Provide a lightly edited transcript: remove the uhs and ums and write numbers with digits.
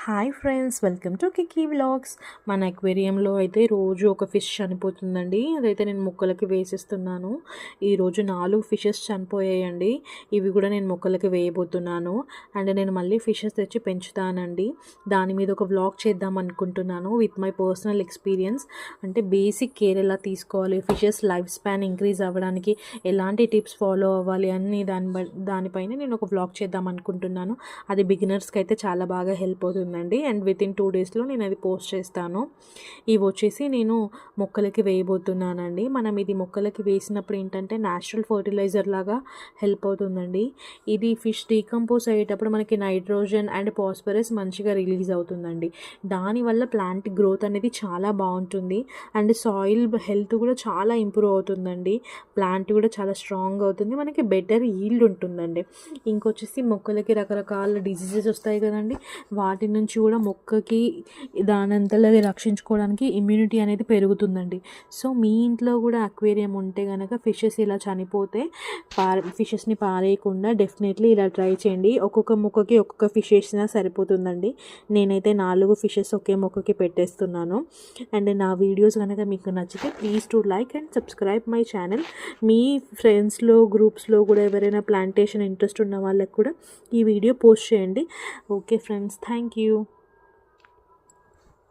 Hi friends, welcome to Kiki vlogs. మన అక్వేరియంలో అయితే రోజు ఒక ఫిష్ చనిపోతుందండి. అదైతే నేను మొక్కలకి వేసిస్తున్నాను. ఈరోజు 4 ఫిషెస్ చనిపోయాయండి. ఇవి కూడా నేను మొక్కలకి వేయబోతున్నాను. అండ్ నేను మళ్ళీ ఫిషెస్ తెచ్చి పెంచుతానండి. దాని మీద ఒక వ్లాగ్ చేద్దాం అనుకుంటున్నాను విత్ మై పర్సనల్ ఎక్స్పీరియన్స్. అంటే బేసిక్ కేర్ ఎలా తీసుకోవాలి, ఫిషెస్ లైఫ్ స్పాన్ ఇంక్రీజ్ అవ్వడానికి ఎలాంటి టిప్స్ ఫాలో అవ్వాలి అన్ని దానిపైన నేను ఒక వ్లాగ్ చేద్దాం అనుకుంటున్నాను. అది బిగినర్స్కి అయితే చాలా బాగా హెల్ప్ అవుతుంది అండ్ విత్ ఇన్ 2 డేస్లో నేను అది పోస్ట్ చేస్తాను. ఇవి వచ్చేసి నేను మొక్కలకి వేయబోతున్నానండి. మనం ఇది మొక్కలకి వేసినప్పుడు ఏంటంటే న్యాచురల్ ఫర్టిలైజర్ లాగా హెల్ప్ అవుతుందండి. ఇది ఫిష్ డీకంపోజ్ అయ్యేటప్పుడు మనకి నైట్రోజన్ అండ్ ఫాస్ఫరస్ మంచిగా రిలీజ్ అవుతుందండి. దానివల్ల ప్లాంట్ గ్రోత్ అనేది చాలా బాగుంటుంది అండ్ సాయిల్ హెల్త్ కూడా చాలా ఇంప్రూవ్ అవుతుందండి. ప్లాంట్ కూడా చాలా స్ట్రాంగ్ అవుతుంది, మనకి బెటర్ ఈల్డ్ ఉంటుందండి. ఇంకొచ్చేసి మొక్కలకి రకరకాల డిసీజెస్ వస్తాయి కదండి, వాటి నుంచి కూడా మొక్కకి దానంతలో అది రక్షించుకోవడానికి ఇమ్యూనిటీ అనేది పెరుగుతుందండి. సో మీ ఇంట్లో కూడా అక్వేరియం ఉంటే కనుక ఫిషెస్ ఇలా చనిపోతే ఫిషెస్ని పారేయకుండా డెఫినెట్లీ ఇలా ట్రై చేయండి. ఒక్కొక్క మొక్కకి ఒక్కొక్క ఫిష్ వేసినా సరిపోతుందండి. నేనైతే 4 ఫిషెస్ ఒకే మొక్కకి పెట్టేస్తున్నాను. అండ్ నా వీడియోస్ కనుక మీకు నచ్చితే please to like and subscribe my channel. మీ ఫ్రెండ్స్లో గ్రూప్స్లో కూడా ఎవరైనా ప్లాంటేషన్ ఇంట్రెస్ట్ ఉన్న వాళ్ళకి కూడా ఈ వీడియో పోస్ట్ చేయండి. Okay friends, thank you.